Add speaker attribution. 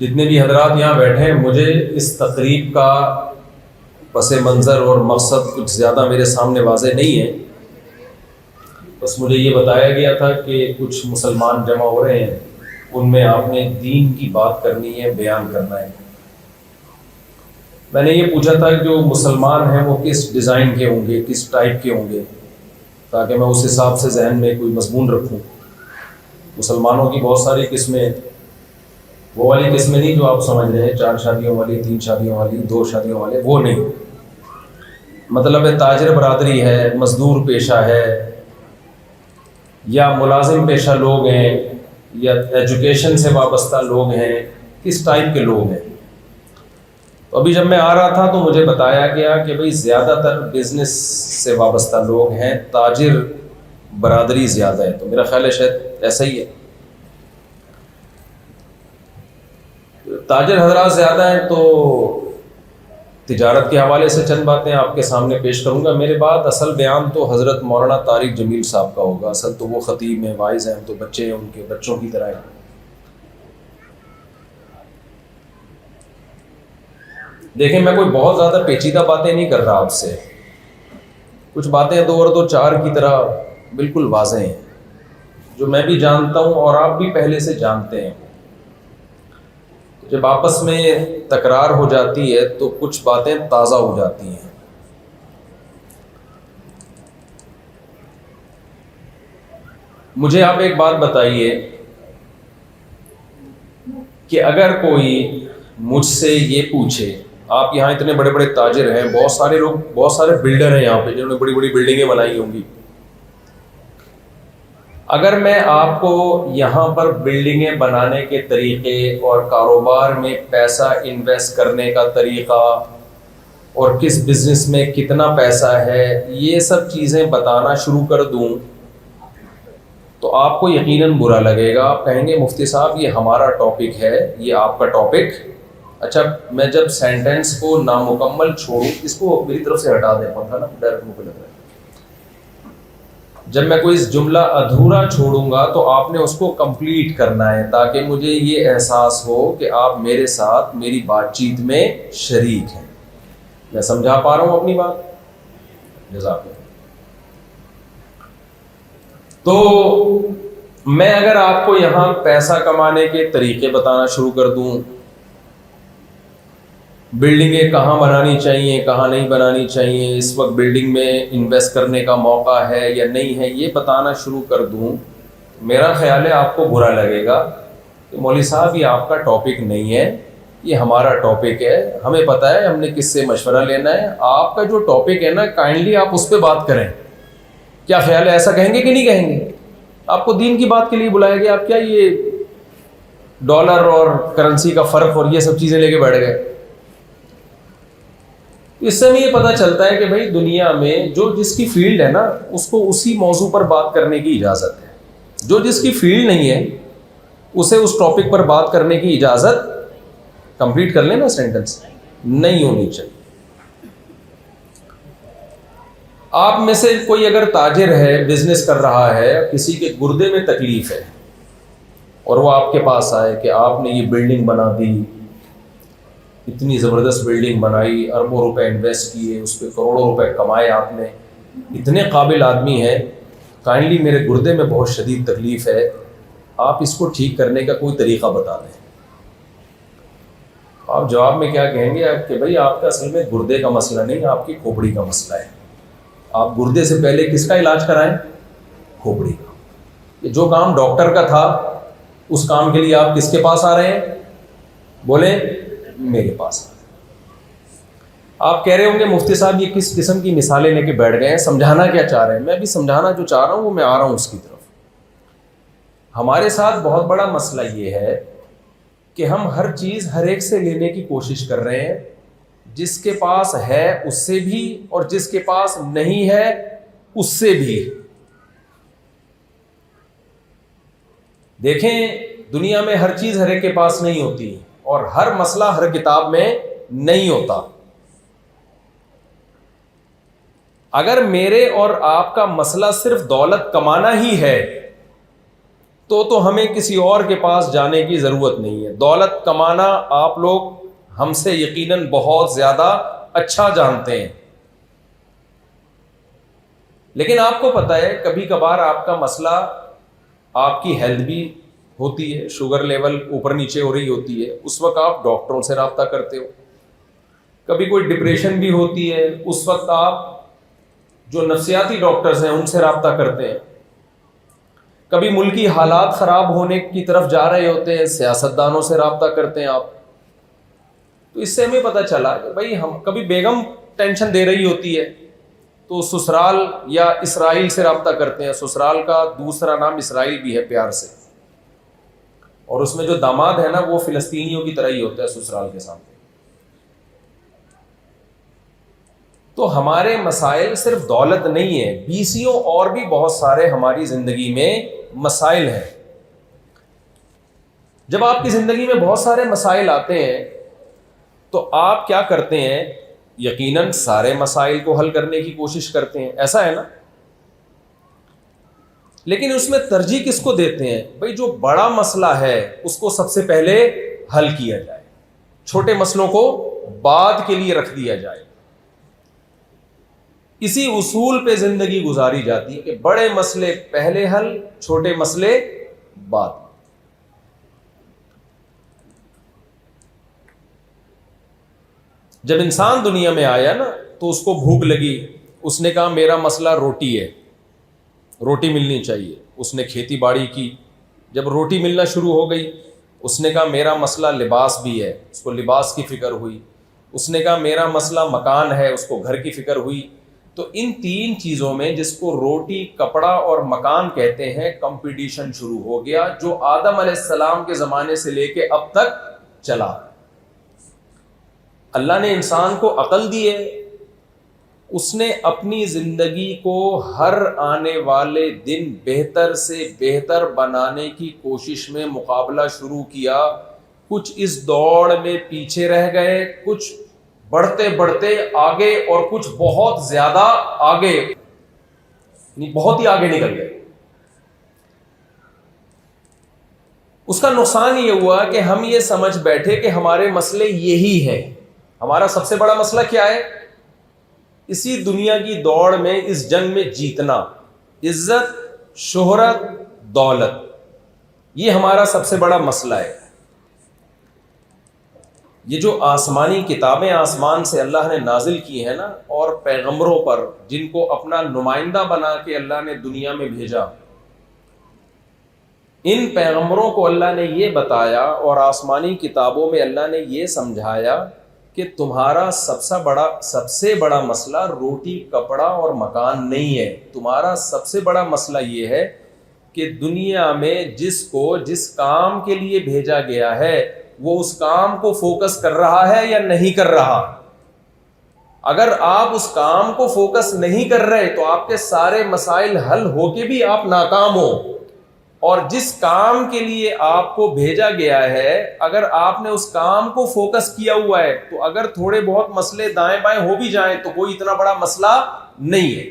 Speaker 1: جتنے بھی حضرات یہاں بیٹھے ہیں، مجھے اس تقریب کا پس منظر اور مقصد کچھ زیادہ میرے سامنے واضح نہیں ہے، بس مجھے یہ بتایا گیا تھا کہ کچھ مسلمان جمع ہو رہے ہیں، ان میں آپ نے دین کی بات کرنی ہے، بیان کرنا ہے۔ میں نے یہ پوچھا تھا کہ جو مسلمان ہیں وہ کس ڈیزائن کے ہوں گے، کس ٹائپ کے ہوں گے، تاکہ میں اس حساب سے ذہن میں کوئی مضمون رکھوں۔ مسلمانوں کی بہت ساری قسمیں، وہ والی قسمیں نہیں جو آپ سمجھ رہے ہیں، 4 شادیوں والی، 3 شادیوں والی، 2 شادیوں والے، وہ نہیں۔ مطلب ہے تاجر برادری ہے، مزدور پیشہ ہے، یا ملازم پیشہ لوگ ہیں، یا ایجوکیشن سے وابستہ لوگ ہیں، کس ٹائپ کے لوگ ہیں۔ تو ابھی جب میں آ رہا تھا تو مجھے بتایا گیا کہ بھئی زیادہ تر بزنس سے وابستہ لوگ ہیں، تاجر برادری زیادہ ہے، تو میرا خیال ہے شاید ایسا ہی ہے، تاجر حضرات زیادہ ہیں۔ تو تجارت کے حوالے سے چند باتیں آپ کے سامنے پیش کروں گا۔ میرے بعد اصل بیان تو حضرت مولانا طارق جمیل صاحب کا ہوگا، اصل تو وہ خطیب ہیں، واعظ ہیں، تو بچے ہیں ان کے بچوں کی طرح ہیں۔ دیکھیں میں کوئی بہت زیادہ پیچیدہ باتیں نہیں کر رہا آپ سے، کچھ باتیں 2 اور 2 4 کی طرح بالکل واضح ہیں، جو میں بھی جانتا ہوں اور آپ بھی پہلے سے جانتے ہیں۔ جب آپس میں تکرار ہو جاتی ہے تو کچھ باتیں تازہ ہو جاتی ہیں۔ مجھے آپ ایک بات بتائیے کہ اگر کوئی مجھ سے یہ پوچھے، آپ یہاں اتنے بڑے بڑے تاجر ہیں، بہت سارے لوگ، بہت سارے بلڈر ہیں یہاں پہ جنہوں نے بڑی بڑی بلڈنگیں بنائی ہوں گی، اگر میں آپ کو یہاں پر بلڈنگیں بنانے کے طریقے اور کاروبار میں پیسہ انویسٹ کرنے کا طریقہ اور کس بزنس میں کتنا پیسہ ہے، یہ سب چیزیں بتانا شروع کر دوں تو آپ کو یقیناً برا لگے گا، آپ کہیں گے مفتی صاحب یہ ہمارا ٹاپک ہے، یہ آپ کا ٹاپک۔ اچھا میں جب سینٹینس کو نامکمل چھوڑوں، اس کو میری طرف سے ہٹا دیں، پتہ نا ڈائریکٹ منہ پہ لگ رہا ہے، جب میں کوئی جملہ ادھورا چھوڑوں گا تو آپ نے اس کو کمپلیٹ کرنا ہے، تاکہ مجھے یہ احساس ہو کہ آپ میرے ساتھ میری بات چیت میں شریک ہیں۔ میں سمجھا پا رہا ہوں اپنی بات؟ جزاک اللہ۔ تو میں اگر آپ کو یہاں پیسہ کمانے کے طریقے بتانا شروع کر دوں، بلڈنگیں کہاں بنانی چاہیے، کہاں نہیں بنانی چاہیے، اس وقت بلڈنگ میں انویسٹ کرنے کا موقع ہے یا نہیں ہے، یہ بتانا شروع کر دوں، میرا خیال ہے آپ کو برا لگے گا کہ مولوی صاحب یہ آپ کا ٹاپک نہیں ہے، یہ ہمارا ٹاپک ہے، ہمیں پتہ ہے ہم نے کس سے مشورہ لینا ہے، آپ کا جو ٹاپک ہے نا کائنڈلی آپ اس پہ بات کریں۔ کیا خیال ہے، ایسا کہیں گے کہ نہیں کہیں گے؟ آپ کو دین کی بات کے لیے بلایا گیا، آپ کیا یہ ڈالر اور کرنسی کا فرق اور یہ سب چیزیں لے کے بیٹھ گئے؟ اس سے ہمیں یہ پتہ چلتا ہے کہ بھائی دنیا میں جو جس کی فیلڈ ہے نا اس کو اسی موضوع پر بات کرنے کی اجازت ہے، جو جس کی فیلڈ نہیں ہے اسے اس ٹاپک پر بات کرنے کی اجازت، کمپلیٹ کر لینا سینٹنس، نہیں ہونی چاہیے۔ آپ میں سے کوئی اگر تاجر ہے، بزنس کر رہا ہے، کسی کے گردے میں تکلیف ہے اور وہ آپ کے پاس آئے کہ آپ نے یہ بلڈنگ بنا دی، اتنی زبردست بلڈنگ بنائی، اربوں روپے انویسٹ کیے، اس پہ کروڑوں روپے کمائے، آپ نے اتنے قابل آدمی ہیں، کائنڈلی میرے گردے میں بہت شدید تکلیف ہے، آپ اس کو ٹھیک کرنے کا کوئی طریقہ بتا دیں۔ آپ جواب میں کیا کہیں گے کہ بھائی آپ کا اصل میں گردے کا مسئلہ نہیں، آپ کی کھوپڑی کا مسئلہ ہے، آپ گردے سے پہلے کس کا علاج کرائیں؟ کھوپڑی کا۔ یہ جو کام ڈاکٹر کا تھا اس کام کے لیے آپ کس کے پاس آ رہے ہیں؟ بولیں، میرے پاس۔ آپ کہہ رہے ہوں گے مفتی صاحب یہ کس قسم کی مثالیں لے کے بیٹھ گئے ہیں، سمجھانا کیا چاہ رہے ہیں؟ میں بھی سمجھانا جو چاہ رہا ہوں وہ میں آ رہا ہوں اس کی طرف۔ ہمارے ساتھ بہت بڑا مسئلہ یہ ہے کہ ہم ہر چیز ہر ایک سے لینے کی کوشش کر رہے ہیں، جس کے پاس ہے اس سے بھی اور جس کے پاس نہیں ہے اس سے بھی۔ دیکھیں دنیا میں ہر چیز ہر ایک کے پاس نہیں ہوتی اور ہر مسئلہ ہر کتاب میں نہیں ہوتا۔ اگر میرے اور آپ کا مسئلہ صرف دولت کمانا ہی ہے تو ہمیں کسی اور کے پاس جانے کی ضرورت نہیں ہے. دولت کمانا آپ لوگ ہم سے یقیناً بہت زیادہ اچھا جانتے ہیں. لیکن آپ کو پتہ ہے کبھی کبھار آپ کا مسئلہ آپ کی ہیلتھ بھی ہوتی ہے, شوگر لیول اوپر نیچے ہو رہی ہوتی ہے, اس وقت آپ ڈاکٹروں سے رابطہ کرتے ہو. کبھی کوئی ڈپریشن بھی ہوتی ہے, اس وقت آپ جو نفسیاتی ڈاکٹرز ہیں ان سے رابطہ کرتے ہیں. کبھی ملکی حالات خراب ہونے کی طرف جا رہے ہوتے ہیں, سیاستدانوں سے رابطہ کرتے ہیں آپ. تو اس سے ہمیں پتہ چلا کہ بھائی ہم کبھی بیگم ٹینشن دے رہی ہوتی ہے تو سسرال یا اسرائیل سے رابطہ کرتے ہیں. سسرال کا دوسرا نام اسرائیل بھی ہے پیار سے, اور اس میں جو داماد ہے نا وہ فلسطینیوں کی طرح ہی ہوتا ہے سسرال کے سامنے. تو ہمارے مسائل صرف دولت نہیں ہے, بیسیوں اور بھی بہت سارے ہماری زندگی میں مسائل ہیں. جب آپ کی زندگی میں بہت سارے مسائل آتے ہیں تو آپ کیا کرتے ہیں؟ یقیناً سارے مسائل کو حل کرنے کی کوشش کرتے ہیں, ایسا ہے نا. لیکن اس میں ترجیح کس کو دیتے ہیں؟ بھائی جو بڑا مسئلہ ہے اس کو سب سے پہلے حل کیا جائے, چھوٹے مسئلوں کو بعد کے لیے رکھ دیا جائے. اسی اصول پہ زندگی گزاری جاتی ہے کہ بڑے مسئلے پہلے حل, چھوٹے مسئلے بعد. جب انسان دنیا میں آیا نا تو اس کو بھوک لگی, اس نے کہا میرا مسئلہ روٹی ہے, روٹی ملنی چاہیے. اس نے کھیتی باڑی کی, جب روٹی ملنا شروع ہو گئی اس نے کہا میرا مسئلہ لباس بھی ہے, اس کو لباس کی فکر ہوئی. اس نے کہا میرا مسئلہ مکان ہے, اس کو گھر کی فکر ہوئی. تو ان تین چیزوں میں جس کو روٹی, کپڑا اور مکان کہتے ہیں, کمپٹیشن شروع ہو گیا جو آدم علیہ السلام کے زمانے سے لے کے اب تک چلا. اللہ نے انسان کو عقل دی ہے, اس نے اپنی زندگی کو ہر آنے والے دن بہتر سے بہتر بنانے کی کوشش میں مقابلہ شروع کیا. کچھ اس دوڑ میں پیچھے رہ گئے, کچھ بڑھتے بڑھتے آگے, اور کچھ بہت زیادہ آگے, بہت ہی آگے نکل گئے. اس کا نقصان یہ ہوا کہ ہم یہ سمجھ بیٹھے کہ ہمارے مسئلے یہی ہیں. ہمارا سب سے بڑا مسئلہ کیا ہے؟ اسی دنیا کی دوڑ میں, اس جنگ میں جیتنا, عزت, شہرت, دولت, یہ ہمارا سب سے بڑا مسئلہ ہے. یہ جو آسمانی کتابیں آسمان سے اللہ نے نازل کی ہیں نا, اور پیغمبروں پر جن کو اپنا نمائندہ بنا کے اللہ نے دنیا میں بھیجا, ان پیغمبروں کو اللہ نے یہ بتایا اور آسمانی کتابوں میں اللہ نے یہ سمجھایا کہ تمہارا سب سے بڑا مسئلہ روٹی, کپڑا اور مکان نہیں ہے. تمہارا سب سے بڑا مسئلہ یہ ہے کہ دنیا میں جس کام کے لیے بھیجا گیا ہے وہ اس کام کو فوکس کر رہا ہے یا نہیں کر رہا. اگر آپ اس کام کو فوکس نہیں کر رہے تو آپ کے سارے مسائل حل ہو کے بھی آپ ناکام ہو. اور جس کام کے لیے آپ کو بھیجا گیا ہے اگر آپ نے اس کام کو فوکس کیا ہوا ہے تو اگر تھوڑے بہت مسئلے دائیں بائیں ہو بھی جائیں تو کوئی اتنا بڑا مسئلہ نہیں ہے.